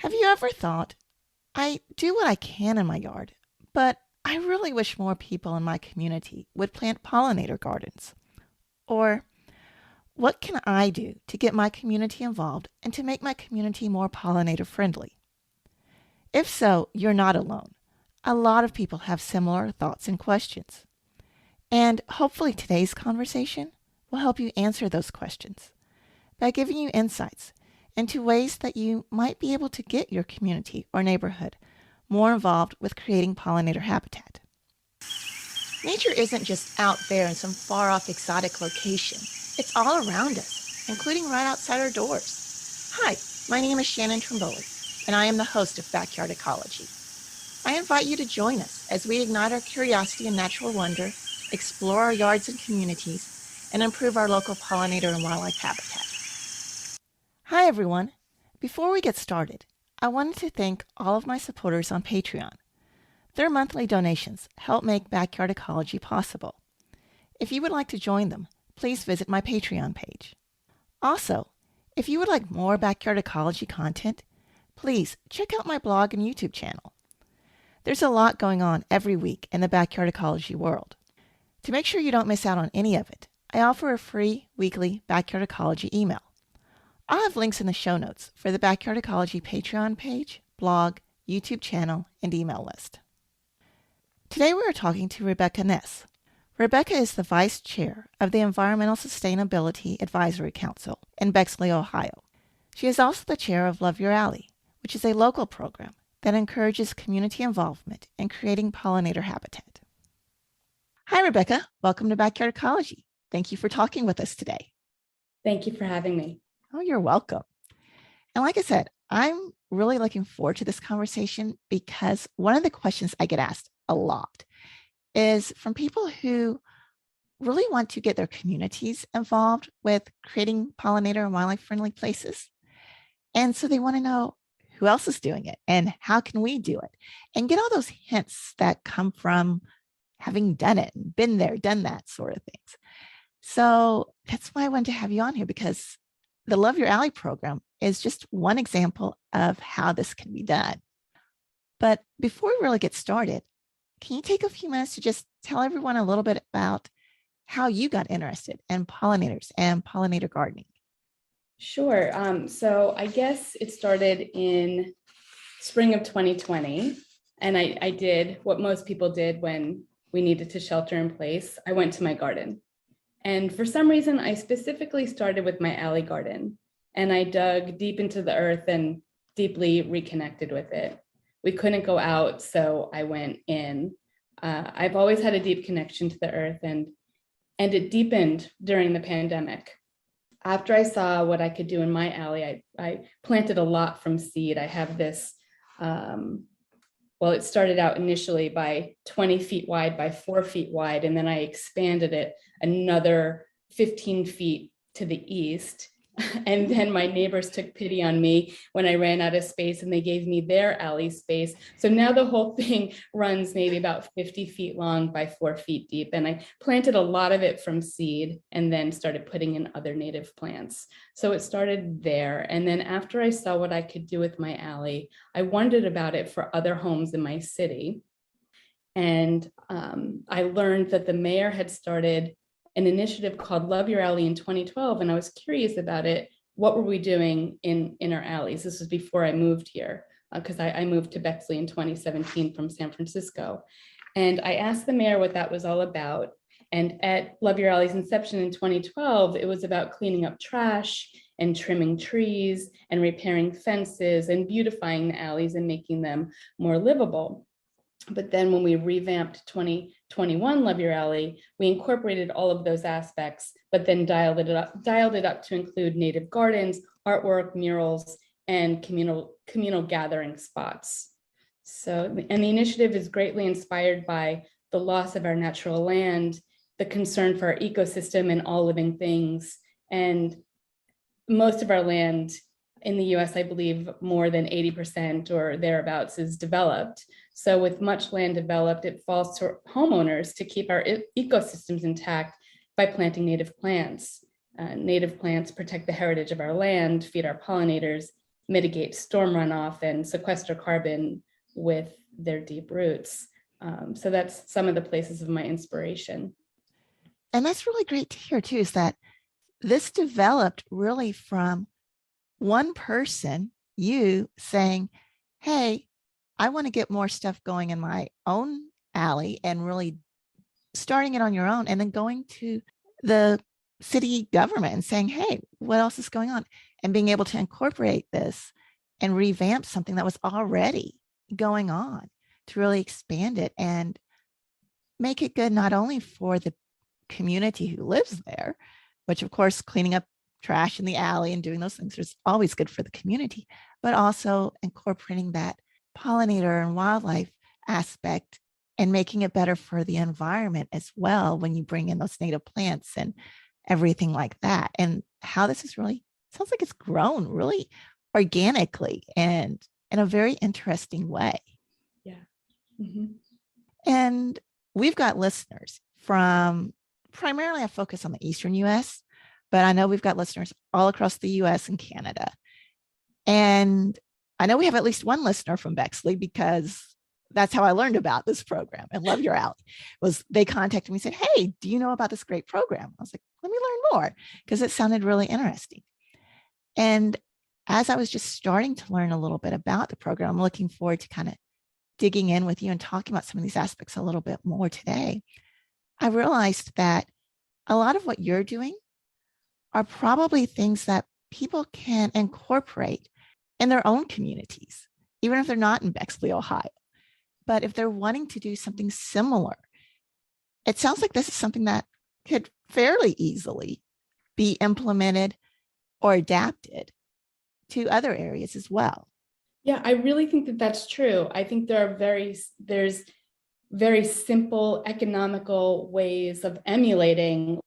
Have you ever thought, I do what I can in my yard, but I really wish more people in my community would plant pollinator gardens? Or, what can I do to get my community involved and to make my community more pollinator friendly? If so, you're not alone. A lot of people have similar thoughts and questions. And hopefully today's conversation will help you answer those questions by giving you insights into ways that you might be able to get your community or neighborhood more involved with creating pollinator habitat. Nature isn't just out there in some far-off exotic location. It's all around us, including right outside our doors. Hi, my name is Shannon Trimboli, and I am the host of Backyard Ecology. I invite you to join us as we ignite our curiosity and natural wonder, explore our yards and communities, and improve our local pollinator and wildlife habitat. Hi, everyone. Before we get started, I wanted to thank all of my supporters on Patreon. Their monthly donations help make Backyard Ecology possible. If you would like to join them, please visit my Patreon page. Also, if you would like more Backyard Ecology content, please check out my blog and YouTube channel. There's a lot going on every week in the Backyard Ecology world. To make sure you don't miss out on any of it, I offer a free weekly Backyard Ecology email. I'll have links in the show notes for the Backyard Ecology Patreon page, blog, YouTube channel, and email list. Today we are talking to Rebecca Ness. Rebecca is the Vice Chair of the Environmental Sustainability Advisory Council in Bexley, Ohio. She is also the chair of Love Your Alley, which is a local program that encourages community involvement in creating pollinator habitat. Hi, Rebecca. Welcome to Backyard Ecology. Thank you for talking with us today. Thank you for having me. Oh, you're welcome. And like I said, I'm really looking forward to this conversation because one of the questions I get asked a lot is from people who really want to get their communities involved with creating pollinator and wildlife friendly places. And so they want to know who else is doing it and how can we do it and get all those hints that come from having done it and been there, done that sort of things. So that's why I wanted to have you on here, because the Love Your Alley program is just one example of how this can be done. But before we really get started, can you take a few minutes to just tell everyone a little bit about how you got interested in pollinators and pollinator gardening? Sure. So I guess it started in spring of 2020. And I did what most people did when we needed to shelter in place. I went to my garden. And for some reason, I specifically started with my alley garden. And I dug deep into the earth and deeply reconnected with it. We couldn't go out, so I went in. I've always had a deep connection to the earth, and it deepened during the pandemic. After I saw what I could do in my alley, I planted a lot from seed. I have this, it started out initially by 20 feet wide by 4 feet wide, and then I expanded it another 15 feet to the east. And then my neighbors took pity on me when I ran out of space and they gave me their alley space. So now the whole thing runs maybe about 50 feet long by 4 feet deep. And I planted a lot of it from seed and then started putting in other native plants. So it started there. And then after I saw what I could do with my alley, I wondered about it for other homes in my city. And I learned that the mayor had started an initiative called Love Your Alley in 2012. And I was curious about it. What were we doing in our alleys? This was before I moved here, because I moved to Bexley in 2017 from San Francisco. And I asked the mayor what that was all about. And at Love Your Alley's inception in 2012, it was about cleaning up trash and trimming trees and repairing fences and beautifying the alleys and making them more livable. But then when we revamped 2021 Love Your Alley, we incorporated all of those aspects, but then dialed it up to include native gardens, artwork, murals, and communal gathering spots. So, and the initiative is greatly inspired by the loss of our natural land, the concern for our ecosystem and all living things. And most of our land in the US, I believe more than 80% or thereabouts is developed. So with much land developed, it falls to homeowners to keep our ecosystems intact by planting native plants. Native plants protect the heritage of our land, feed our pollinators, mitigate storm runoff and sequester carbon with their deep roots. So that's some of the places of my inspiration. And that's really great to hear too, is that this developed really from one person, you saying, hey, I want to get more stuff going in my own alley, and really starting it on your own, and then going to the city government and saying, hey, what else is going on? And being able to incorporate this and revamp something that was already going on, to really expand it and make it good not only for the community who lives there, which of course cleaning up trash in the alley and doing those things is always good for the community, but also incorporating that pollinator and wildlife aspect and making it better for the environment as well when you bring in those native plants and everything like that. And how this is really, sounds like it's grown really organically and in a very interesting way. Yeah. Mm-hmm. And we've got listeners from, primarily I focus on the Eastern US, but I know we've got listeners all across the US and Canada. And I know we have at least one listener from Bexley, because that's how I learned about this program and Love Your Alley. Was they contacted me and said, hey, do you know about this great program? I was like, let me learn more, because it sounded really interesting. And as I was just starting to learn a little bit about the program, I'm looking forward to kind of digging in with you and talking about some of these aspects a little bit more today. I realized that a lot of what you're doing are probably things that people can incorporate in their own communities, even if they're not in Bexley, Ohio. But if they're wanting to do something similar, it sounds like this is something that could fairly easily be implemented or adapted to other areas as well. Yeah, I really think that that's true. I think there's very simple, economical ways of emulating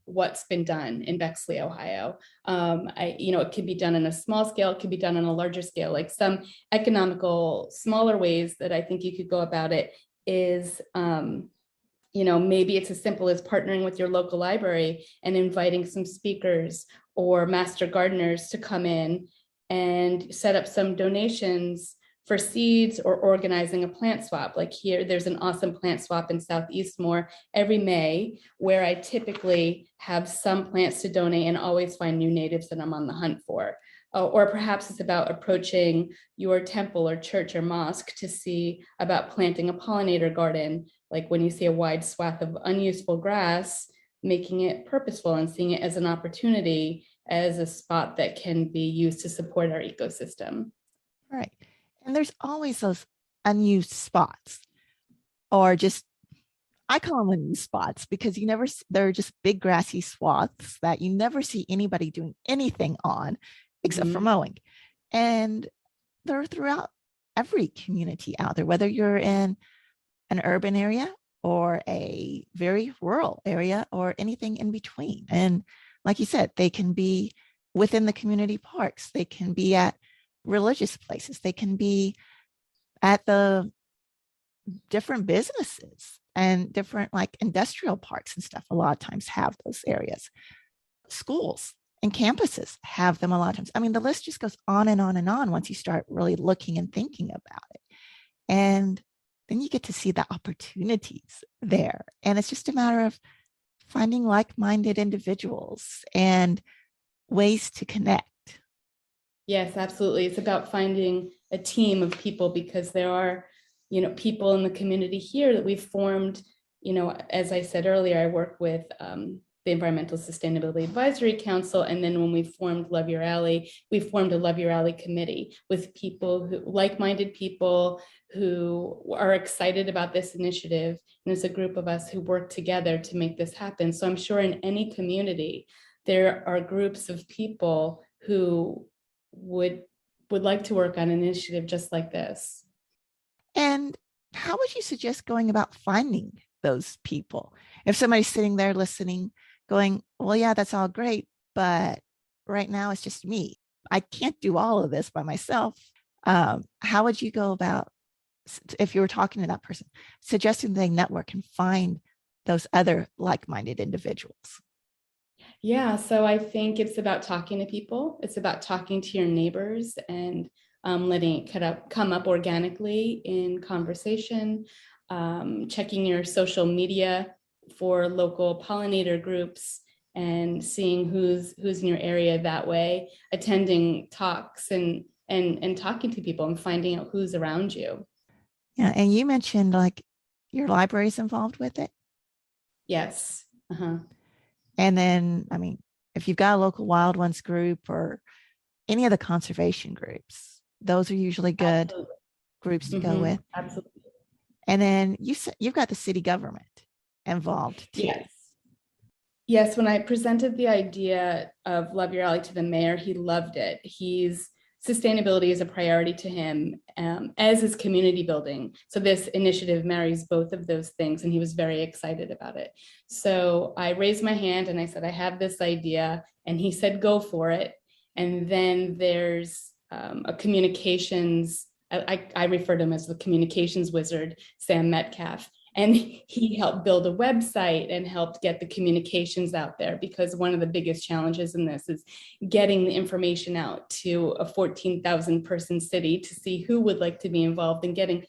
what's been done in Bexley, Ohio. It can be done on a small scale, it can be done on a larger scale. Like some economical, smaller ways that I think you could go about it is, maybe it's as simple as partnering with your local library and inviting some speakers or master gardeners to come in and set up some donations for seeds, or organizing a plant swap. Like here, there's an awesome plant swap in Southeast Moore every May, where I typically have some plants to donate and always find new natives that I'm on the hunt for. Or perhaps it's about approaching your temple or church or mosque to see about planting a pollinator garden. Like when you see a wide swath of unuseful grass, making it purposeful and seeing it as an opportunity, as a spot that can be used to support our ecosystem. Right. And there's always those unused spots, or just, I call them unused spots, because they're just big grassy swaths that you never see anybody doing anything on except for mowing. And they're throughout every community out there, whether you're in an urban area or a very rural area or anything in between. And like you said, they can be within the community parks, they can be at religious places, they can be at the different businesses and different like industrial parks and stuff. A lot of times have those areas. Schools and campuses have them a lot of times. I mean, the list just goes on and on and on once you start really looking and thinking about it. And then you get to see the opportunities there. And it's just a matter of finding like-minded individuals and ways to connect. Yes, absolutely. It's about finding a team of people, because there are, people in the community here that we've formed. As I said earlier, I work with the Environmental Sustainability Advisory Council. And then when we formed Love Your Alley, we formed a Love Your Alley committee with people like-minded people who are excited about this initiative. And it's a group of us who work together to make this happen. So I'm sure in any community, there are groups of people who would like to work on an initiative just like this. And how would you suggest going about finding those people? If somebody's sitting there listening, going, well, yeah, that's all great, but right now it's just me. I can't do all of this by myself. How would you go about, if you were talking to that person, suggesting they network and find those other like-minded individuals? Yeah, so I think it's about talking to people. It's about talking to your neighbors and letting it come up organically in conversation, checking your social media for local pollinator groups and seeing who's in your area that way, attending talks and talking to people and finding out who's around you. Yeah. And you mentioned like your library's involved with it. Yes. Uh-huh. And then, I mean, if you've got a local wild ones group or any of the conservation groups, those are usually good Absolutely. groups to go Hmm. with. Absolutely. And then you've got the city government involved too. Yes. Yes, when I presented the idea of Love Your Alley to the mayor, he loved it. He's sustainability is a priority to him, as is community building. So this initiative marries both of those things, and he was very excited about it. So I raised my hand and I said, I have this idea, and he said, go for it. And then there's a communications. I refer to him as the communications wizard, Sam Metcalf, and he helped build a website and helped get the communications out there, because one of the biggest challenges in this is getting the information out to a 14,000 person city to see who would like to be involved, and getting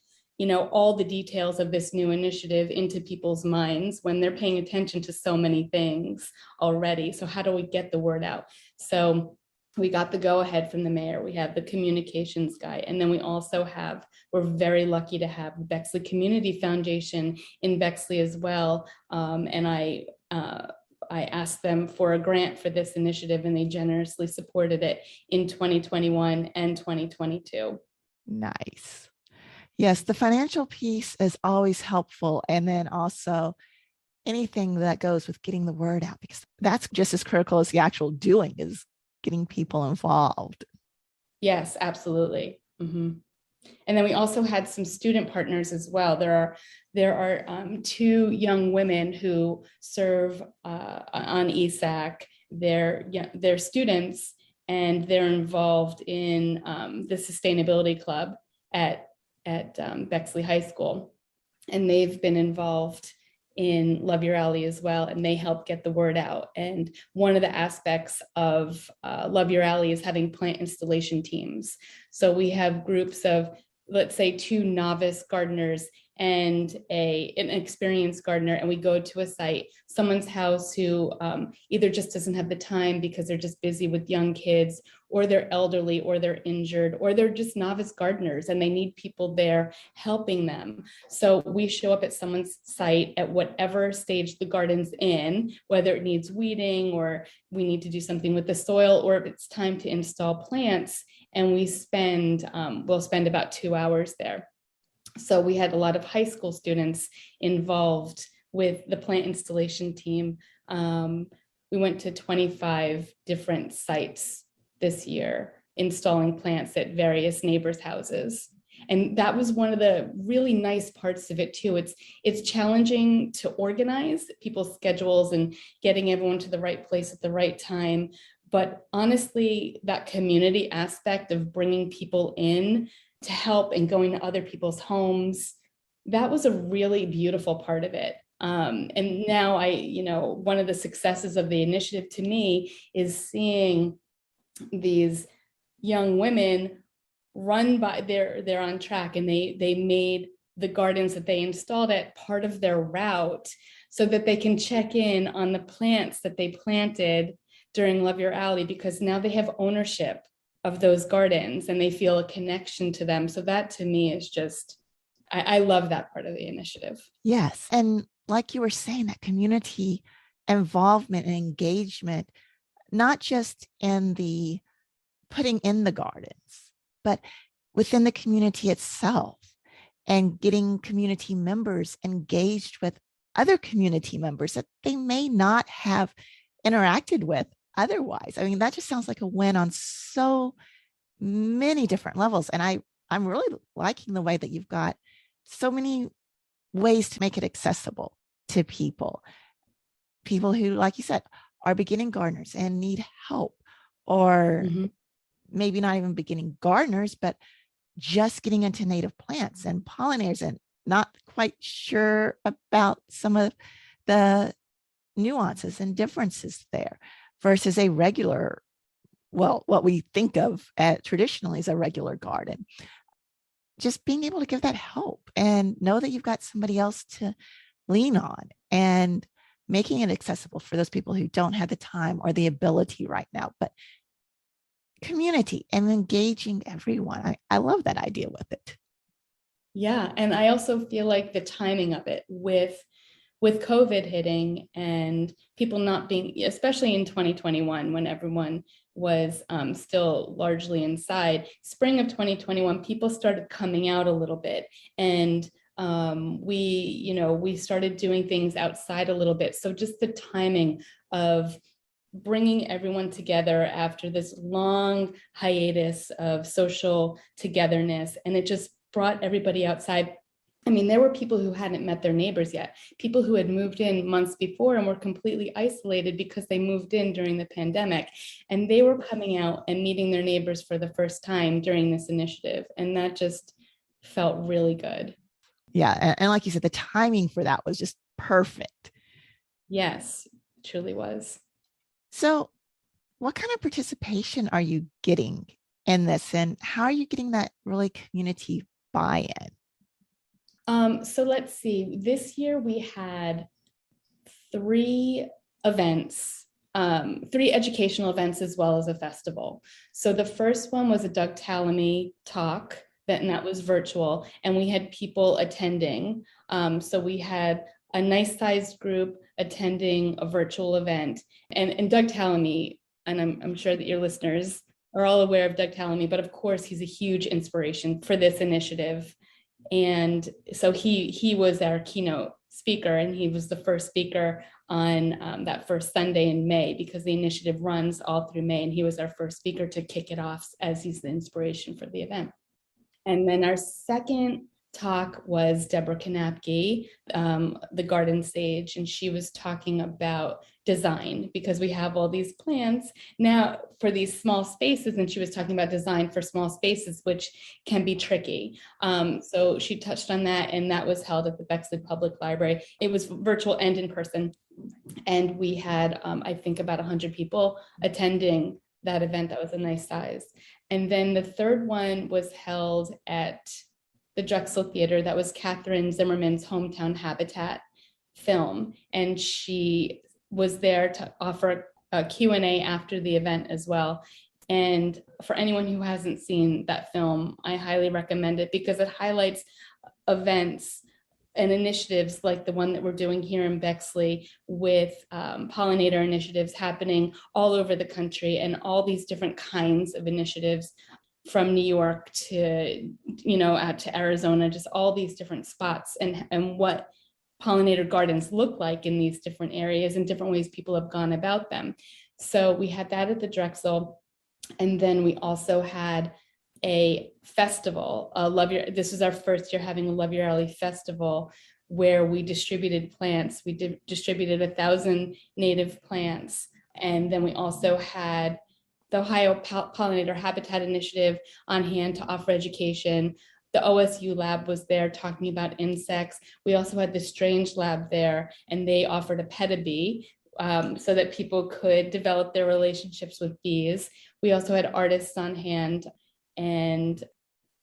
all the details of this new initiative into people's minds when they're paying attention to so many things already. So how do we get the word out? So we got the go ahead from the mayor. We have the communications guy. And then we also we're very lucky to have the Bexley Community Foundation in Bexley as well. And I asked them for a grant for this initiative, and they generously supported it in 2021 and 2022. Nice. Yes, the financial piece is always helpful. And then also anything that goes with getting the word out, because that's just as critical as the actual doing is getting people involved. Yes, absolutely. Mm-hmm. And then we also had some student partners as well. There are two young women who serve on ESAC. They're students, and they're involved in the sustainability club at Bexley High School, and they've been involved in Love Your Alley as well, and they help get the word out. And one of the aspects of Love Your Alley is having plant installation teams. So we have groups of, let's say, two novice gardeners and an experienced gardener, and we go to a site, someone's house, who either just doesn't have the time because they're just busy with young kids, or they're elderly, or they're injured, or they're just novice gardeners and they need people there helping them. So we show up at someone's site at whatever stage the garden's in, whether it needs weeding, or we need to do something with the soil, or if it's time to install plants, and we'll spend about 2 hours there. So we had a lot of high school students involved with the plant installation team. We went to 25 different sites this year, installing plants at various neighbors' houses. And that was one of the really nice parts of it too. It's challenging to organize people's schedules and getting everyone to the right place at the right time. But honestly, that community aspect of bringing people in to help and going to other people's homes, that was a really beautiful part of it. And now one of the successes of the initiative to me is seeing these young women run by, they're on track, and they made the gardens that they installed at part of their route, so that they can check in on the plants that they planted during Love Your Alley, because now they have ownership of those gardens and they feel a connection to them. So that to me is just, I love that part of the initiative. Yes. And like you were saying, that community involvement and engagement, not just in the putting in the gardens, but within the community itself, and getting community members engaged with other community members that they may not have interacted with otherwise. I mean, that just sounds like a win on so many different levels. And I'm really liking the way that you've got so many ways to make it accessible to people who, like you said, are beginning gardeners and need help, or Mm-hmm. maybe not even beginning gardeners, but just getting into native plants and pollinators and not quite sure about some of the nuances and differences there versus a regular, well, what we think of traditionally as a regular garden. Just being able to give that help and know that you've got somebody else to lean on, and making it accessible for those people who don't have the time or the ability right now. But community and engaging everyone. I love that idea with it. Yeah. And I also feel like the timing of it with COVID hitting and people not being, especially in 2021, when everyone was still largely inside, spring of 2021, people started coming out a little bit. And we started doing things outside a little bit. So just the timing of bringing everyone together after this long hiatus of social togetherness, and it just brought everybody outside. I mean, there were people who hadn't met their neighbors yet, people who had moved in months before and were completely isolated because they moved in during the pandemic. And they were coming out and meeting their neighbors for the first time during this initiative. And that just felt really good. Yeah. And like you said, the timing for that was just perfect. Yes, truly was. So, what kind of participation are you getting in this, and how are you getting that really community buy in? So let's see. This year we had three events, three educational events as well as a festival. So the first one was a Doug Tallamy talk, and that was virtual, and we had people attending. So we had a nice sized group attending a virtual event. And Doug Tallamy, and I'm sure that your listeners are all aware of Doug Tallamy, but of course he's a huge inspiration for this initiative. And so he was our keynote speaker, and he was the first speaker on that first Sunday in May, because the initiative runs all through May, and he was our first speaker to kick it off, as he's the inspiration for the event. And then our second talk was Deborah Kanapke, the garden sage, and she was talking about design, because we have all these plants now for these small spaces, and she was talking about design for small spaces, which can be tricky. So she touched on that, and that was held at the Bexley Public Library. It was virtual and in person, and we had, I think, about 100 people attending that event. That was a nice size. And then the third one was held at the Drexel Theater. That was Catherine Zimmerman's hometown habitat film. And she was there to offer a Q&A after the event as well. And for anyone who hasn't seen that film, I highly recommend it, because it highlights events and initiatives like the one that we're doing here in Bexley, with pollinator initiatives happening all over the country, and all these different kinds of initiatives, from New York to, out to Arizona, just all these different spots, and what pollinator gardens look like in these different areas, and different ways people have gone about them. So we had that at the Drexel. And then we also had a festival, this was our first year having a Love Your Alley festival, where we distributed plants. We distributed 1,000 native plants. And then we also had the Ohio Pollinator Habitat Initiative on hand to offer education. The OSU lab was there talking about insects. We also had the Strange lab there, and they offered a pet-a-bee, so that people could develop their relationships with bees. We also had artists on hand, and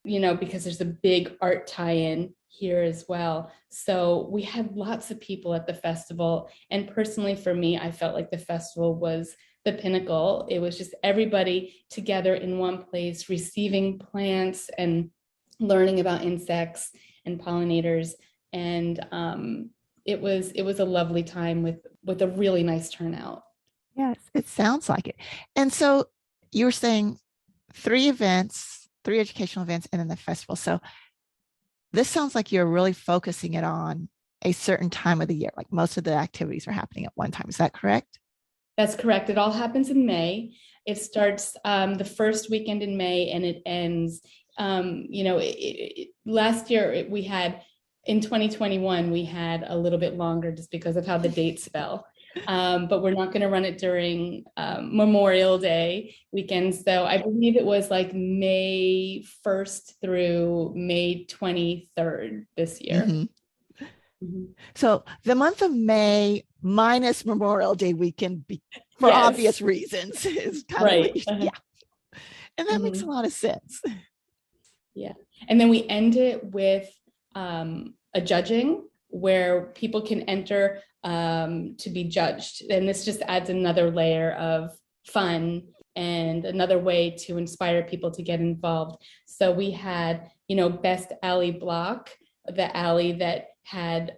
because there's a big art tie-in here as well. So we had lots of people at the festival. And personally, for me, I felt like the festival was the pinnacle. It was just everybody together in one place, receiving plants and learning about insects and pollinators. And it was a lovely time with a really nice turnout. Yes, it sounds like it. And so you were saying three events, three educational events, and then the festival. So this sounds like you're really focusing it on a certain time of the year. Like most of the activities are happening at one time. Is that correct? That's correct. It all happens in May. It starts the first weekend in May, and it ends. Last year we had, in 2021, we had a little bit longer just because of how the dates fell. But we're not going to run it during Memorial Day weekend. So I believe it was like May 1st through May 23rd this year. Mm-hmm. So the month of May minus Memorial Day weekend for Yes, obvious reasons is kind of what right. you, yeah. And that makes a Mhm. lot of sense. Yeah. And then we end it with a judging where people can enter to be judged. And this just adds another layer of fun and another way to inspire people to get involved. So we had, best alley block, the alley that had,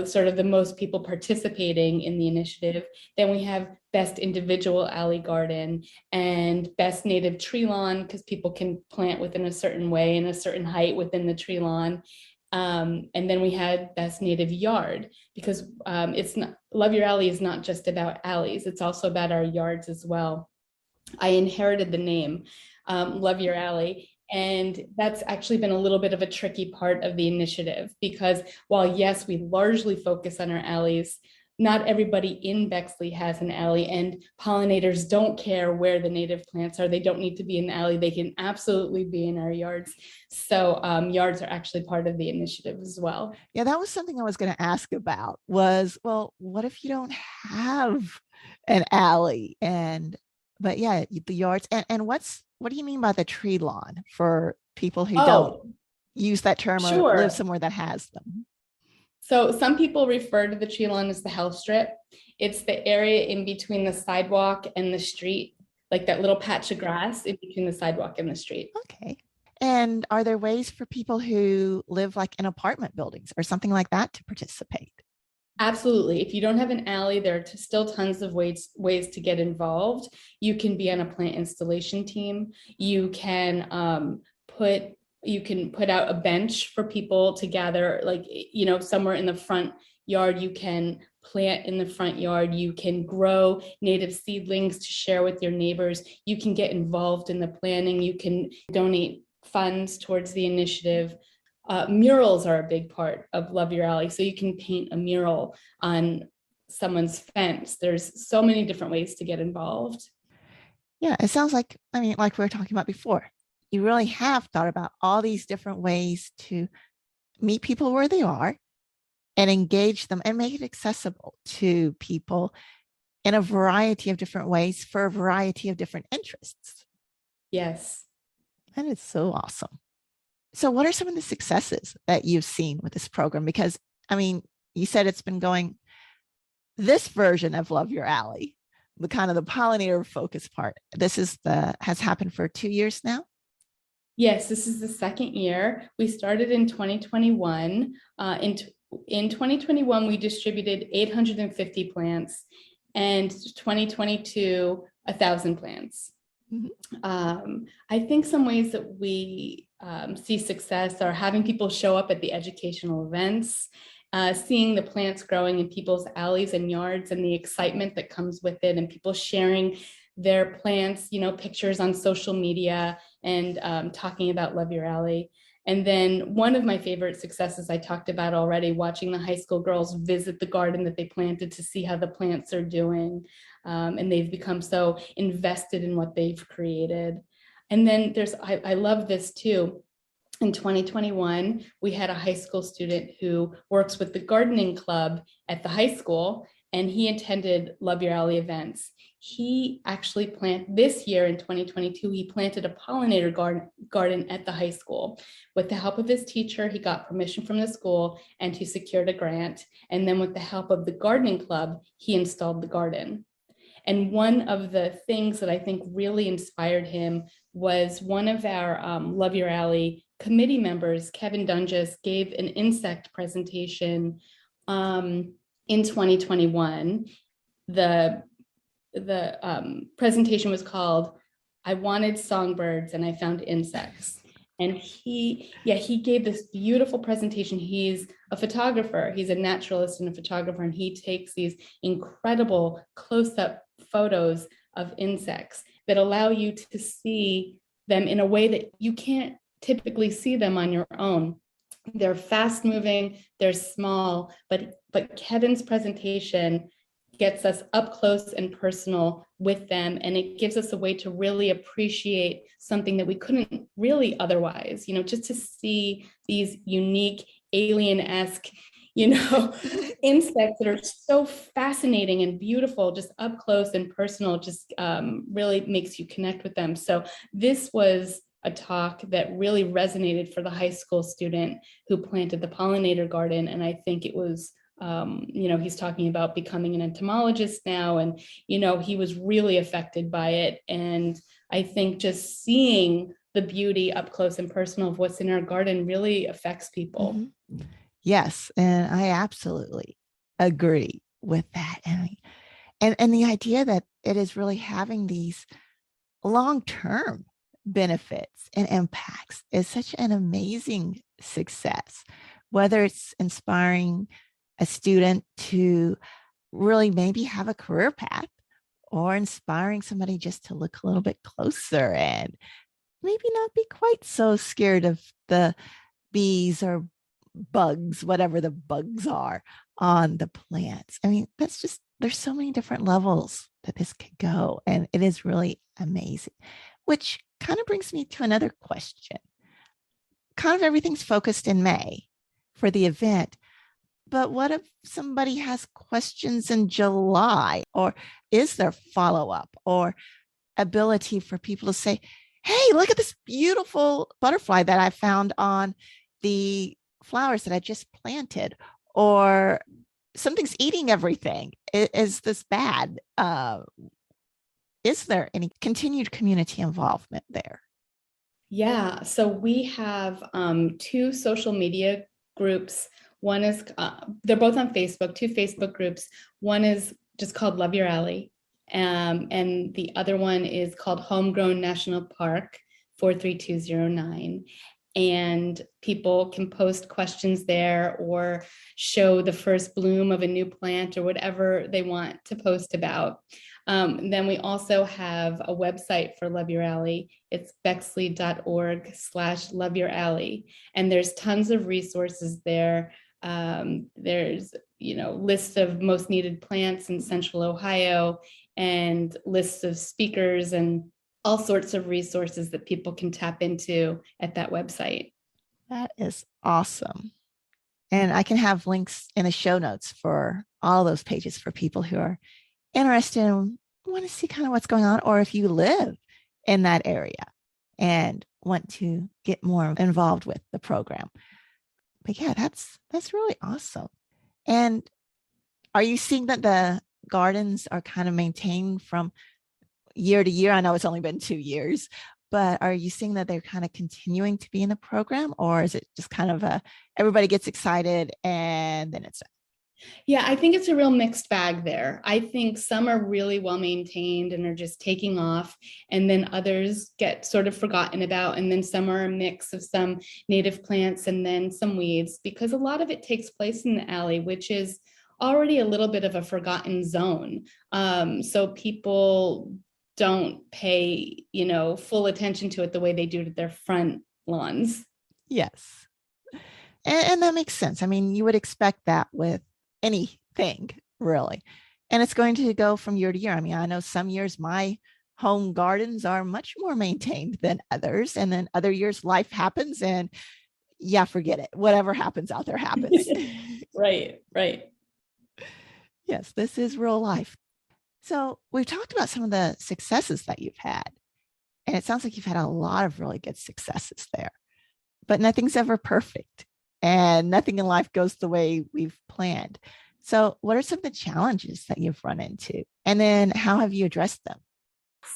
sort of the most people participating in the initiative. Then we have best individual alley garden and best native tree lawn because people can plant within a certain way and a certain height within the tree lawn. And then we had best native yard because it's not Love Your Alley is not just about alleys, it's also about our yards as well. I inherited the name Love Your Alley. And that's actually been a little bit of a tricky part of the initiative because while, yes, we largely focus on our alleys, not everybody in Bexley has an alley, and pollinators don't care where the native plants are. They don't need to be in the alley. They can absolutely be in our yards. So yards are actually part of the initiative as well. Yeah, that was something I was going to ask about was, well, what if you don't have an alley? But yeah, the yards. And what do you mean by the tree lawn for people who don't Oh, use that term or live sure. somewhere that has them? So some people refer to the tree lawn as the health strip. It's the area in between the sidewalk and the street, like that little patch of grass in between the sidewalk and the street. Okay. And are there ways for people who live like in apartment buildings or something like that to participate? Absolutely. If you don't have an alley, there are still tons of ways to get involved. You can be on a plant installation team. Put you can put out a bench for people to gather, like somewhere in the front yard. You can plant in the front yard. You can grow native seedlings to share with your neighbors. You can get involved in the planning. You can donate funds towards the initiative. Murals are a big part of Love Your Alley. So you can paint a mural on someone's fence. There's so many different ways to get involved. Yeah, it sounds like, I mean, like we were talking about before, you really have thought about all these different ways to meet people where they are and engage them and make it accessible to people in a variety of different ways for a variety of different interests. Yes. And it's so awesome. So, what are some of the successes that you've seen with this program? Because, I mean, you said it's been going this version of Love Your Alley, the kind of the pollinator focus part. This is has happened for 2 years now. Yes, this is the second year. We started in 2021. In 2021, we distributed 850 plants, and 2022, 1,000 plants. Mhm. I think some ways that we see success are having people show up at the educational events, seeing the plants growing in people's alleys and yards and the excitement that comes with it, and people sharing their plants, pictures on social media and talking about Love Your Alley. And then one of my favorite successes I talked about already, watching the high school girls visit the garden that they planted to see how the plants are doing. And they've become so invested in what they've created. And then I love this too. In 2021, we had a high school student who works with the gardening club at the high school, and he attended Love Your Alley events. He actually this year in 2022, he planted a pollinator garden at the high school. With the help of his teacher, he got permission from the school and he secured a grant. And then with the help of the gardening club, he installed the garden. And one of the things that I think really inspired him was one of our Love Your Alley committee members, Kevin Dunges, gave an insect presentation in 2021. The presentation was called "I Wanted Songbirds and I Found Insects." And he gave this beautiful presentation. He's a photographer. He's a naturalist and a photographer, and he takes these incredible close-up photos of insects that allow you to see them in a way that you can't typically see them on your own. They're fast moving, they're small, but Kevin's presentation gets us up close and personal with them, and it gives us a way to really appreciate something that we couldn't really otherwise, just to see these unique alien-esque insects that are so fascinating and beautiful, just up close and personal, just really makes you connect with them. So this was a talk that really resonated for the high school student who planted the pollinator garden. And I think it was, he's talking about becoming an entomologist now. And, he was really affected by it. And I think just seeing the beauty up close and personal of what's in our garden really affects people. Mm-hmm. Yes, and I absolutely agree with that. And the idea that it is really having these long-term benefits and impacts is such an amazing success. Whether it's inspiring a student to really maybe have a career path, or inspiring somebody just to look a little bit closer and maybe not be quite so scared of the bees or bugs, whatever the bugs are on the plants. I mean, that's just, there's so many different levels that this could go. And it is really amazing, which kind of brings me to another question. Kind of everything's focused in May for the event. But what if somebody has questions in July? Or is there follow up or ability for people to say, hey, look at this beautiful butterfly that I found on the flowers that I just planted, or something's eating everything. Is this bad? Is there any continued community involvement there? Yeah, so we have two social media groups. One is, they're both on Facebook, two Facebook groups. One is just called Love Your Alley. And the other one is called Homegrown National Park 43209. And people can post questions there or show the first bloom of a new plant or whatever they want to post about. Then we also have a website for Love Your Alley. It's bexley.org/loveyouralley. And there's tons of resources there. There's, lists of most needed plants in Central Ohio and lists of speakers and all sorts of resources that people can tap into at that website. That is awesome. And I can have links in the show notes for all those pages for people who are interested and want to see kind of what's going on, or if you live in that area and want to get more involved with the program. But yeah, that's really awesome. And are you seeing that the gardens are kind of maintained from year to year? I know it's only been 2 years, but are you seeing that they're kind of continuing to be in the program, or is it just kind of everybody gets excited and then it's Yeah, I think it's a real mixed bag there. I think some are really well maintained and are just taking off, and then others get sort of forgotten about. And then some are a mix of some native plants and then some weeds, because a lot of it takes place in the alley, which is already a little bit of a forgotten zone. So people don't pay, full attention to it the way they do to their front lawns. yes. And that makes sense. I mean, you would expect that with anything, really. And it's going to go from year to year. I mean, I know some years my home gardens are much more maintained than others. And then other years life happens and yeah, forget it. Whatever happens out there happens. Right, right. Yes, this is real life. So we've talked about some of the successes that you've had. And it sounds like you've had a lot of really good successes there, but nothing's ever perfect and nothing in life goes the way we've planned. So, what are some of the challenges that you've run into? And then how have you addressed them?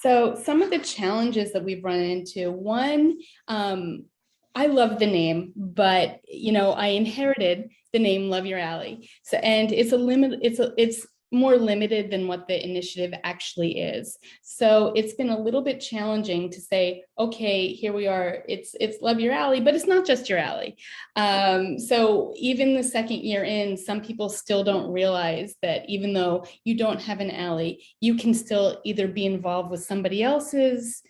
So some of the challenges that we've run into, one, I love the name, but I inherited the name Love Your Alley. So, and it's a limit, it's more limited than what the initiative actually is. So it's been a little bit challenging to say, okay, here we are, it's Love Your Alley, but it's not just your alley. So even the second year in, some people still don't realize that even though you don't have an alley, you can still either be involved with somebody else's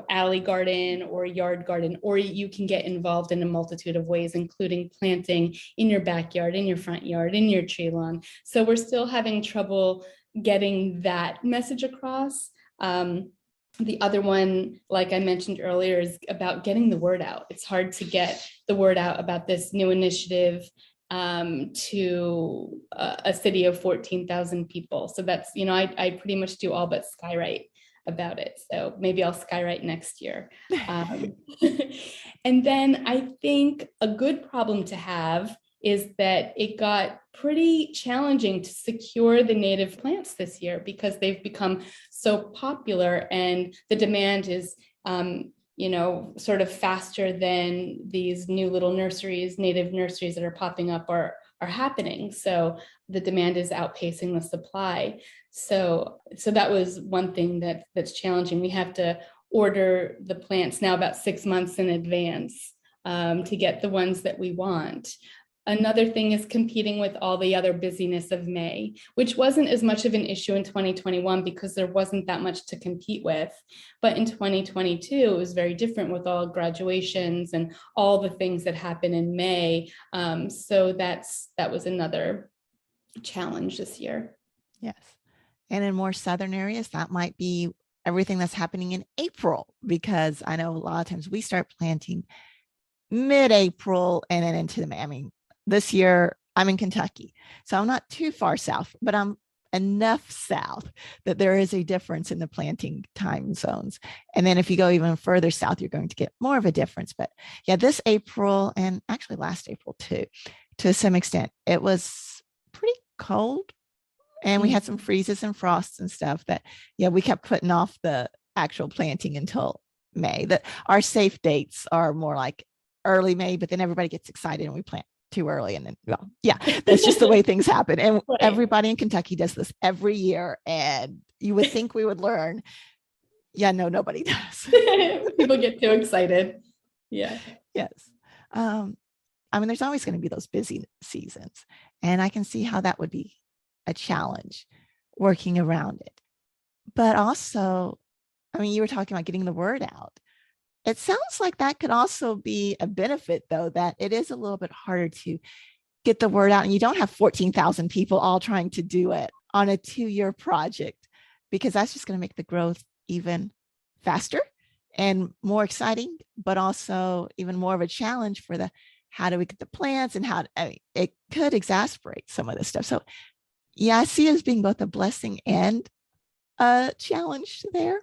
alley garden or yard garden, or you can get involved in a multitude of ways, including planting in your backyard, in your front yard, in your tree lawn. So we're still having trouble getting that message across. The other one, like I mentioned earlier, is about getting the word out. It's hard to get the word out about this new initiative. to a city of 14,000 people. So that's, I pretty much do all but skywrite about it. So maybe I'll skywrite next year. Um, and then I think a good problem to have is that it got pretty challenging to secure the native plants this year because they've become so popular and the demand is sort of faster than these new little nurseries, native nurseries that are popping up are happening. So the demand is outpacing the supply. So that was one thing that's challenging. We have to order the plants now about 6 months in advance to get the ones that we want. Another thing is competing with all the other busyness of May, which wasn't as much of an issue in 2021 because there wasn't that much to compete with. But in 2022, it was very different with all graduations and all the things that happen in May. So that was another challenge this year. Yes. And in more southern areas, that might be everything that's happening in April, because I know a lot of times we start planting mid-April and then into the May. I mean, this year I'm in Kentucky, so I'm not too far south, but I'm enough south that there is a difference in the planting time zones. And then if you go even further south, you're going to get more of a difference. But yeah, this April and actually last April too, to some extent, it was pretty cold and we had some freezes and frosts and stuff that, yeah, we kept putting off the actual planting until May. That our safe dates are more like early May, but then everybody gets excited and we plant too early. And then, well, yeah, that's just the way things happen. And right. Everybody in Kentucky does this every year. And you would think we would learn. Yeah, no, nobody does. People get too excited. Yeah. Yes. I mean, there's always going to be those busy seasons. And I can see how that would be a challenge working around it. But also, I mean, you were talking about getting the word out. It sounds like that could also be a benefit, though, that it is a little bit harder to get the word out and you don't have 14,000 people all trying to do it on a 2-year project, because that's just going to make the growth even faster and more exciting, but also even more of a challenge for the how do we get the plants and it could exasperate some of this stuff. So yeah, I see it as being both a blessing and a challenge there.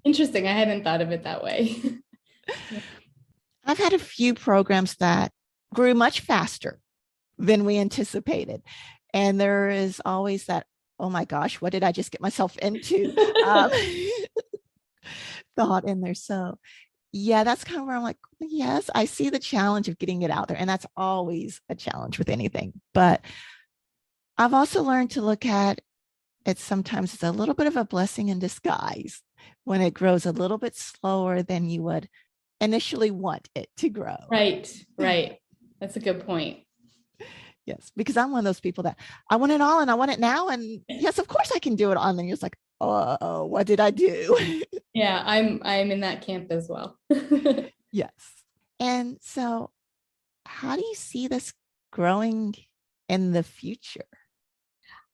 Interesting. I hadn't thought of it that way. I've had a few programs that grew much faster than we anticipated. And there is always that, oh my gosh, what did I just get myself into? Thought in there. So yeah, that's kind of where I'm like, yes, I see the challenge of getting it out there. And that's always a challenge with anything. But I've also learned to look at it sometimes as a little bit of a blessing in disguise when it grows a little bit slower than you would initially want it to grow. Right. That's a good point. Yes, because I'm one of those people that I want it all and I want it now. And yes, of course I can do it all. And then you're just like, oh, what did I do? Yeah, I'm in that camp as well. Yes. And so how do you see this growing in the future?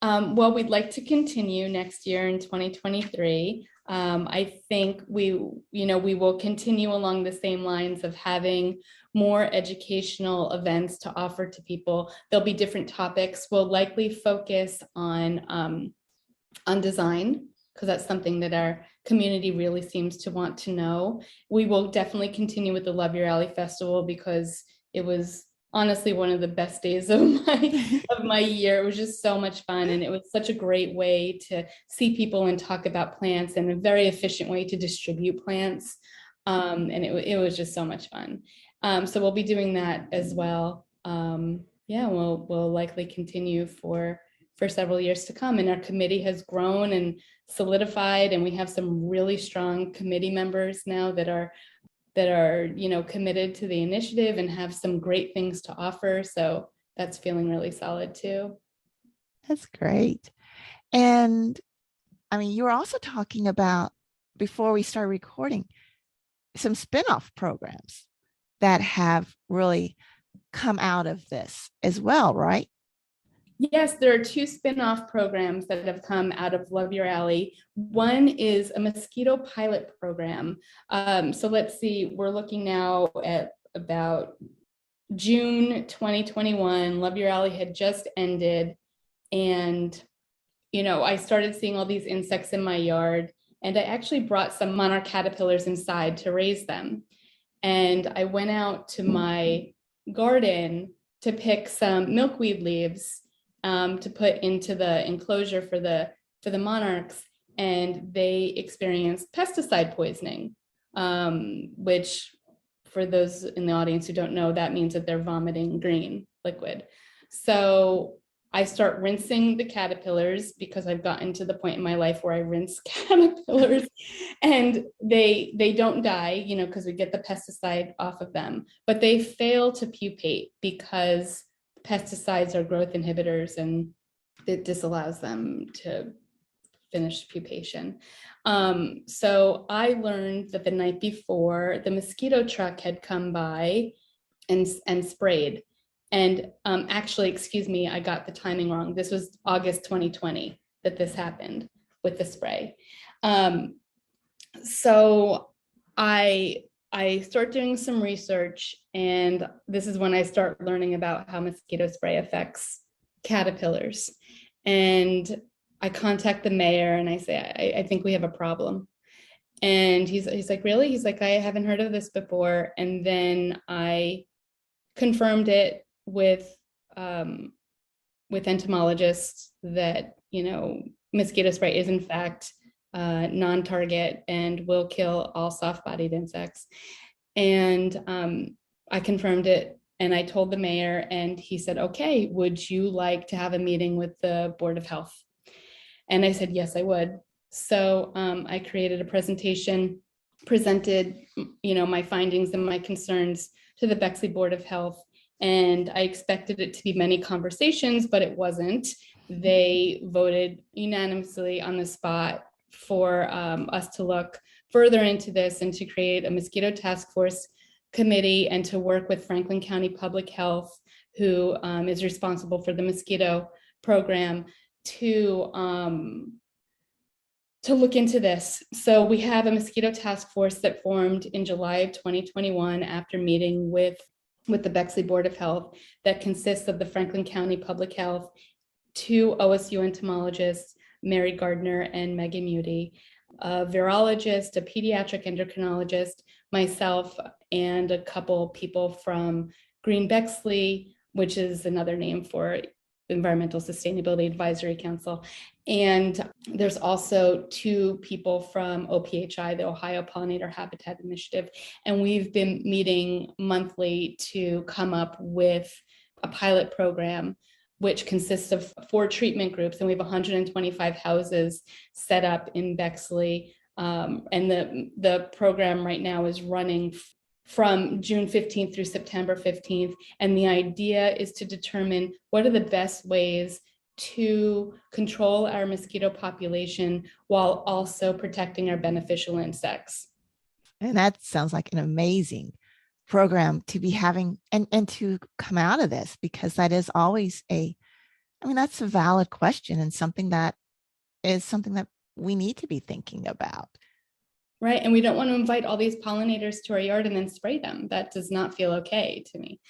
Well, we'd like to continue next year in 2023. I think we will continue along the same lines of having more educational events to offer to people. There'll be different topics. We'll likely focus on design, because that's something that our community really seems to want to know. We will definitely continue with the Love Your Alley Festival because it was honestly one of the best days of my year. It was just so much fun, and it was such a great way to see people and talk about plants, and a very efficient way to distribute plants. And it was just so much fun. So we'll be doing that as well. Yeah, we'll likely continue for several years to come. And our committee has grown and solidified, and we have some really strong committee members now that are committed to the initiative and have some great things to offer. So that's feeling really solid too. That's great. And I mean, you were also talking about, before we start recording, some spin-off programs that have really come out of this as well, right? Yes, there are 2 spin-off programs that have come out of Love Your Alley. One is a mosquito pilot program. So let's see, we're looking now at about June 2021, Love Your Alley had just ended. And, I started seeing all these insects in my yard. And I actually brought some monarch caterpillars inside to raise them. And I went out to my garden to pick some milkweed leaves to put into the enclosure for the monarchs, and they experienced pesticide poisoning, which, for those in the audience who don't know, that means that they're vomiting green liquid. So I start rinsing the caterpillars because I've gotten to the point in my life where I rinse caterpillars, and they don't die, because we get the pesticide off of them, but they fail to pupate because pesticides are growth inhibitors and it disallows them to finish pupation. So I learned that the night before, the mosquito truck had come by and sprayed. And actually, excuse me, I got the timing wrong. This was August 2020 that this happened with the spray. So I start doing some research, and this is when I start learning about how mosquito spray affects caterpillars. And I contact the mayor and I say, I think we have a problem. And he's like, really? He's like, I haven't heard of this before. And then I confirmed it with entomologists that, mosquito spray is in fact non-target and will kill all soft-bodied insects. And I confirmed it, and I told the mayor, and he said, okay, would you like to have a meeting with the Board of Health? And I said, yes, I would. So I created a presentation, presented, my findings and my concerns to the Bexley Board of Health. And I expected it to be many conversations, but it wasn't. They voted unanimously on the spot for us to look further into this and to create a mosquito task force committee and to work with Franklin County Public Health, who is responsible for the mosquito program, to look into this. So we have a mosquito task force that formed in July of 2021 after meeting with the Bexley Board of Health, that consists of the Franklin County Public Health, 2 OSU entomologists, Mary Gardner and Megan Muty, a virologist, a pediatric endocrinologist, myself, and a couple people from Green Bexley, which is another name for Environmental Sustainability Advisory Council. And there's also 2 people from OPHI, the Ohio Pollinator Habitat Initiative. And we've been meeting monthly to come up with a pilot program, which consists of 4 treatment groups. And we have 125 houses set up in Bexley. And the program right now is running from June 15th through September 15th. And the idea is to determine what are the best ways to control our mosquito population while also protecting our beneficial insects. And that sounds like an amazing program to be having and to come out of this, because that is always that's a valid question and something that we need to be thinking about. Right. And we don't want to invite all these pollinators to our yard and then spray them. That does not feel okay to me.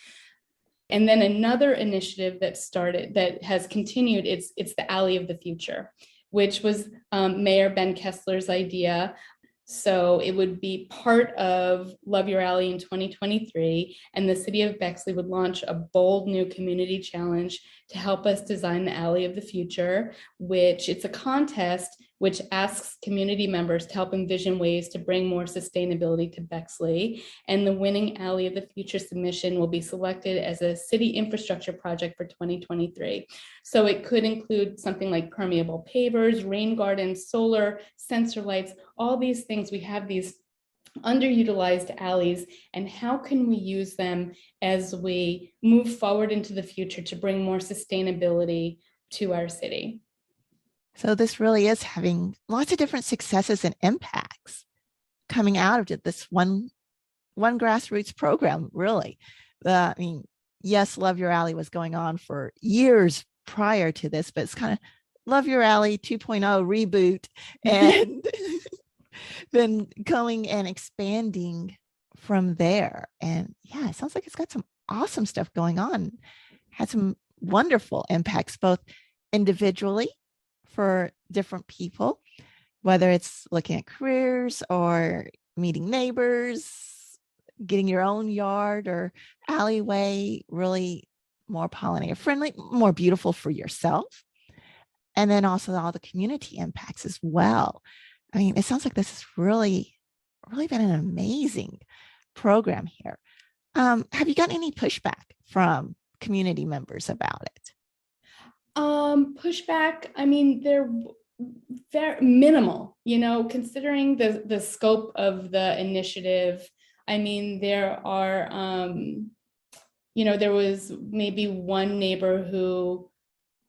And then another initiative that has continued, it's the Alley of the Future, which was Mayor Ben Kessler's idea. So it would be part of Love Your Alley in 2023, and the city of Bexley would launch a bold new community challenge to help us design the Alley of the Future, which it's a contest which asks community members to help envision ways to bring more sustainability to Bexley. And the winning Alley of the Future submission will be selected as a city infrastructure project for 2023. So it could include something like permeable pavers, rain gardens, solar, sensor lights, all these things. We have these underutilized alleys, and how can we use them as we move forward into the future to bring more sustainability to our city? So this really is having lots of different successes and impacts coming out of this one grassroots program, really. Yes, Love Your Alley was going on for years prior to this, but it's kind of Love Your Alley 2.0 reboot, and then going and expanding from there. And yeah, it sounds like it's got some awesome stuff going on. Had some wonderful impacts, both individually for different people, whether it's looking at careers or meeting neighbors, getting your own yard or alleyway really more pollinator friendly, more beautiful for yourself. And then also all the community impacts as well. I mean, it sounds like this has really been an amazing program here. Have you gotten any pushback from community members about it? Pushback, I mean, they're very minimal, considering the scope of the initiative. I mean, there was maybe one neighbor who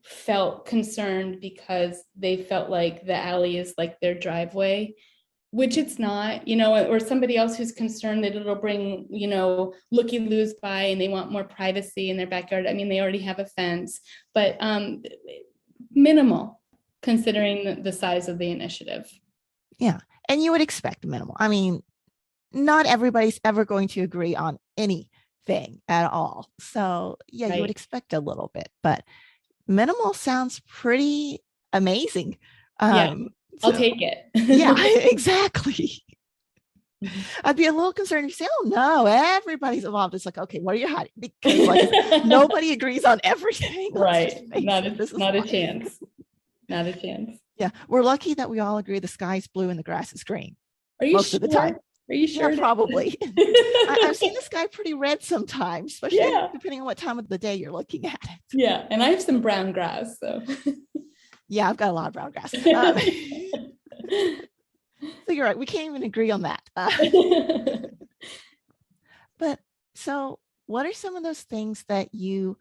felt concerned because they felt like the alley is like their driveway, which it's not, or somebody else who's concerned that it'll bring, looky-loos by and they want more privacy in their backyard. I mean, they already have a fence, but minimal considering the size of the initiative. Yeah. And you would expect minimal. I mean, not everybody's ever going to agree on anything at all. So, yeah, you would Right. expect a little bit, but minimal sounds pretty amazing. Yeah, I'll So, take yeah, it. exactly. I'd be a little concerned if you say, oh no, everybody's involved. It's like, okay, what are you hiding? Because like nobody agrees on everything. Let's just Right. face it. This is Not a life. chance. Not a chance. Yeah. We're lucky that we all agree the sky's blue and the grass is green Are you most of the time. sure? Are you Yeah, sure? probably. I've seen the sky pretty red sometimes, especially Yeah. depending on what time of the day you're looking at it. Yeah. And I have some brown grass, so. Yeah, I've got a lot of brown grass. So you're right. We can't even agree on that. But so what are some of those things that you've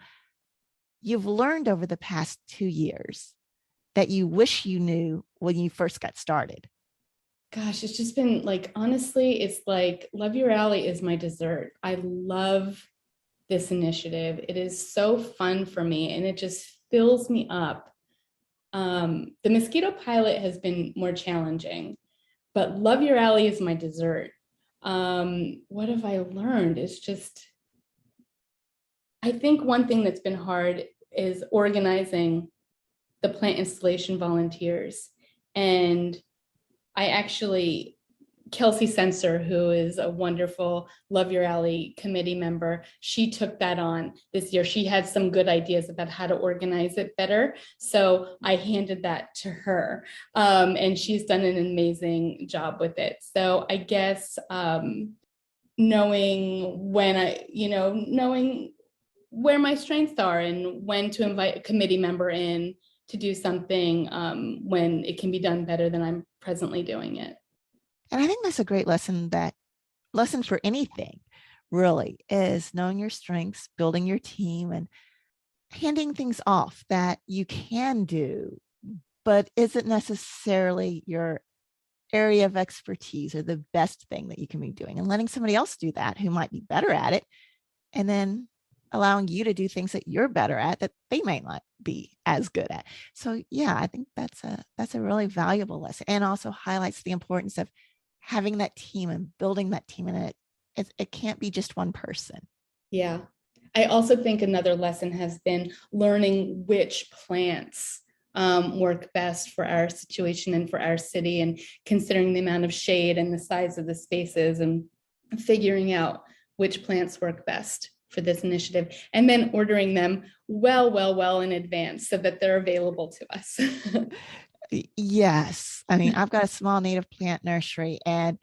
learned over the past 2 years that you wish you knew when you first got started? Gosh, it's just been like, honestly, it's like Love Your Alley is my dessert. I love this initiative. It is so fun for me and it just fills me up. The mosquito pilot has been more challenging, but Love Your Alley is my dessert. What have I learned? It's just, I think one thing that's been hard is organizing the plant installation volunteers. And I actually, Kelsey Sensor, who is a wonderful Love Your Alley committee member, she took that on this year. She had some good ideas about how to organize it better. So I handed that to her. And she's done an amazing job with it. So I guess knowing knowing where my strengths are and when to invite a committee member in to do something when it can be done better than I'm presently doing it. And I think that's a great lesson for anything really is knowing your strengths, building your team, and handing things off that you can do, but isn't necessarily your area of expertise or the best thing that you can be doing, and letting somebody else do that who might be better at it, and then allowing you to do things that you're better at that they might not be as good at. So yeah, I think that's a really valuable lesson, and also highlights the importance of having that team and building that team. And it can't be just one person. Yeah. I also think another lesson has been learning which plants work best for our situation and for our city, and considering the amount of shade and the size of the spaces and figuring out which plants work best for this initiative, and then ordering them well in advance so that they're available to us. Yes. I mean, I've got a small native plant nursery and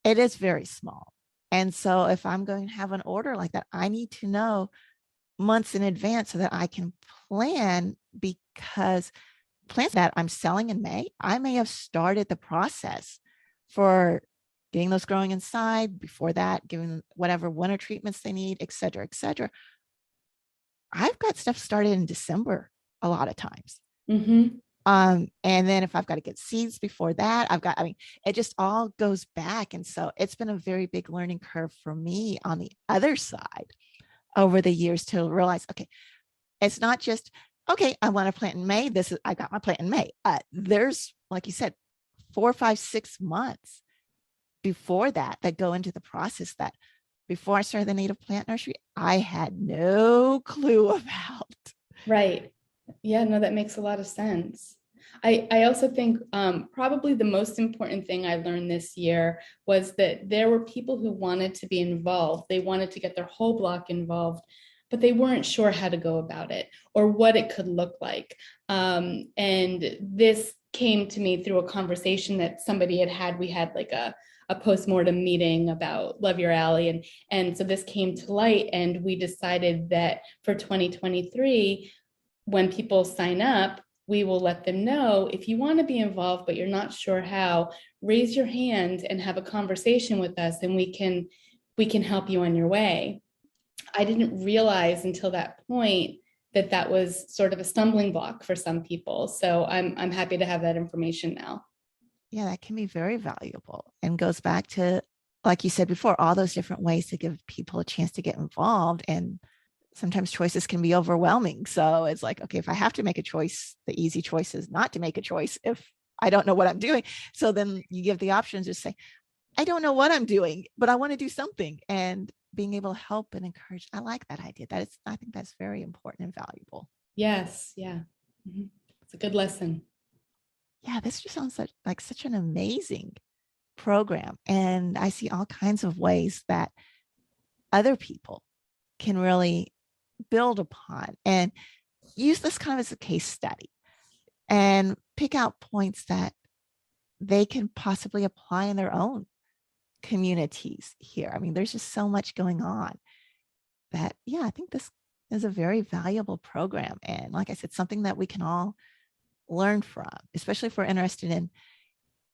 it is very small. And so if I'm going to have an order like that, I need to know months in advance so that I can plan, because plants that I'm selling in May, I may have started the process for getting those growing inside. Before that, giving them whatever winter treatments they need, et cetera, et cetera. I've got stuff started in December a lot of times. Mm-hmm. And then if I've got to get seeds before that, I mean, it just all goes back. And so it's been a very big learning curve for me on the other side over the years to realize, okay, it's not just, okay, I want to plant in May. I got my plant in May. There's, like you said, 4, 5, 6 months before that go into the process that before I started the native plant nursery, I had no clue about. Right. Yeah, no, that makes a lot of sense. I also think probably the most important thing I learned this year was that there were people who wanted to be involved. They wanted to get their whole block involved, but they weren't sure how to go about it or what it could look like. And this came to me through a conversation that somebody had had. We had like a postmortem meeting about Love Your Alley. And so this came to light, and we decided that for 2023, when people sign up, we will let them know if you want to be involved, but you're not sure how, raise your hand and have a conversation with us, and we can help you on your way. I didn't realize until that point that that was sort of a stumbling block for some people. So I'm happy to have that information now. Yeah, that can be very valuable and goes back to, like you said before, all those different ways to give people a chance to get involved. And sometimes choices can be overwhelming. So it's like, okay, if I have to make a choice, the easy choice is not to make a choice if I don't know what I'm doing. So then you give the options, just say, I don't know what I'm doing, but I want to do something. And being able to help and encourage, I like that idea. I think that's very important and valuable. Yes, yeah. Mhm. It's a good lesson. Yeah, this just sounds like such an amazing program. And I see all kinds of ways that other people can really build upon and use this kind of as a case study and pick out points that they can possibly apply in their own communities here. I mean, there's just so much going on that, yeah, I think this is a very valuable program. And like I said, something that we can all learn from, especially if we're interested in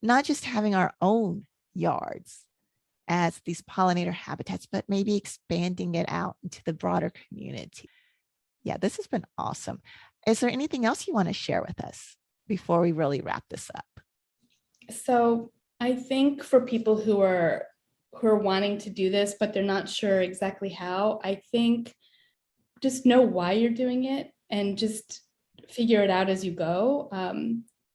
not just having our own yards as these pollinator habitats, but maybe expanding it out into the broader community. Yeah, this has been awesome. Is there anything else you want to share with us before we really wrap this up? So I think for people who are wanting to do this, but they're not sure exactly how, I think just know why you're doing it and just figure it out as you go.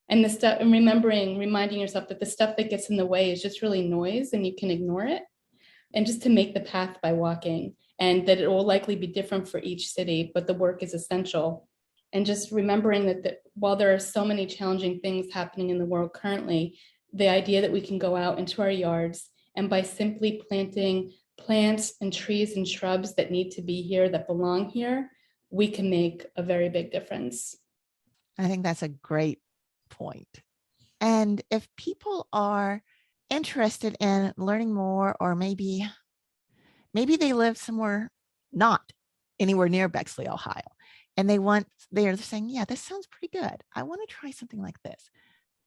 And the stuff, and reminding yourself that the stuff that gets in the way is just really noise and you can ignore it. And just to make the path by walking, and that it will likely be different for each city, but the work is essential. And just remembering that while there are so many challenging things happening in the world currently, the idea that we can go out into our yards and by simply planting plants and trees and shrubs that need to be here, that belong here, we can make a very big difference. I think that's a great point. And if people are interested in learning more, or maybe they live somewhere not anywhere near Bexley, Ohio, and they're saying, yeah, this sounds pretty good. I want to try something like this,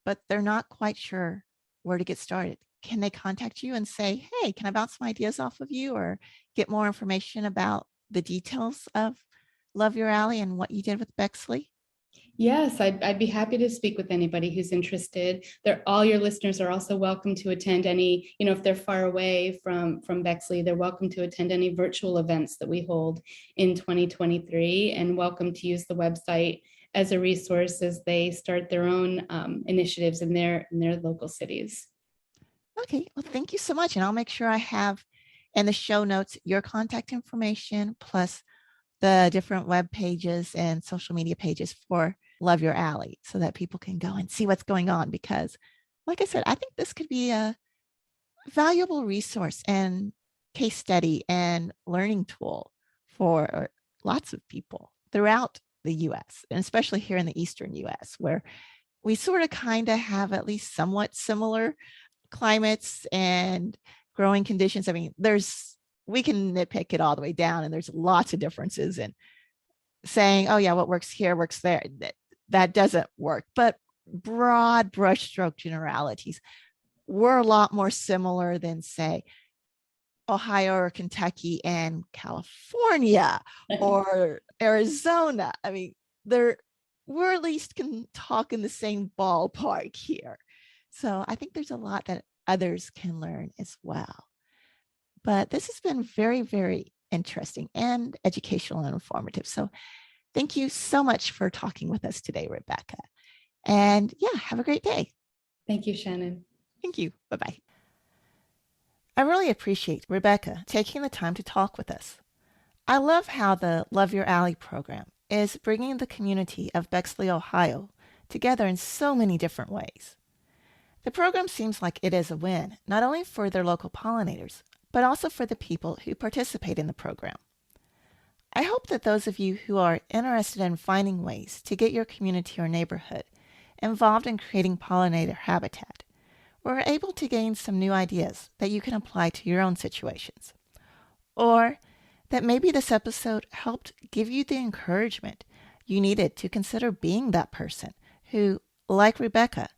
but they're not quite sure where to get started. Can they contact you and say, hey, can I bounce some ideas off of you or get more information about the details of Love Your Alley and what you did with Bexley? Yes, I'd be happy to speak with anybody who's interested. All your listeners are also welcome to attend any, if they're far away from Bexley, they're welcome to attend any virtual events that we hold in 2023, and welcome to use the website as a resource as they start their own initiatives in their local cities. Okay, well, thank you so much. And I'll make sure I have in the show notes your contact information plus the different web pages and social media pages for Love Your Alley so that people can go and see what's going on. Because, like I said, I think this could be a valuable resource and case study and learning tool for lots of people throughout the US, and especially here in the Eastern US, where we sort of kind of have at least somewhat similar climates and growing conditions. I mean, we can nitpick it all the way down, and there's lots of differences in saying, oh yeah, what works here works there. That doesn't work. But broad brushstroke generalities, we're a lot more similar than, say, Ohio or Kentucky and California or Arizona. I mean, we're at least can talk in the same ballpark here. So I think there's a lot that others can learn as well. But this has been very, very interesting and educational and informative. So thank you so much for talking with us today, Rebecca. And yeah, have a great day. Thank you, Shannon. Thank you. Bye bye. I really appreciate Rebecca taking the time to talk with us. I love how the Love Your Alley program is bringing the community of Bexley, Ohio together in so many different ways. The program seems like it is a win, not only for their local pollinators, but also for the people who participate in the program. I hope that those of you who are interested in finding ways to get your community or neighborhood involved in creating pollinator habitat were able to gain some new ideas that you can apply to your own situations. Or that maybe this episode helped give you the encouragement you needed to consider being that person who, like Rebecca,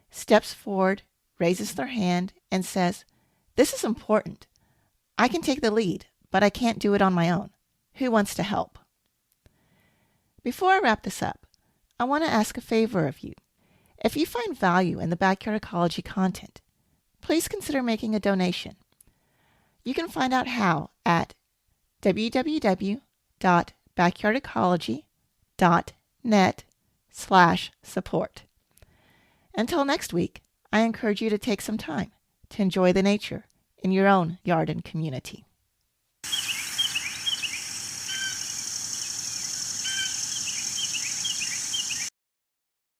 steps forward, raises their hand, and says, "This is important. I can take the lead, but I can't do it on my own. Who wants to help?" Before I wrap this up, I want to ask a favor of you. If you find value in the Backyard Ecology content, please consider making a donation. You can find out how at www.backyardecology.net/support. Until next week, I encourage you to take some time to enjoy the nature in your own yard and community.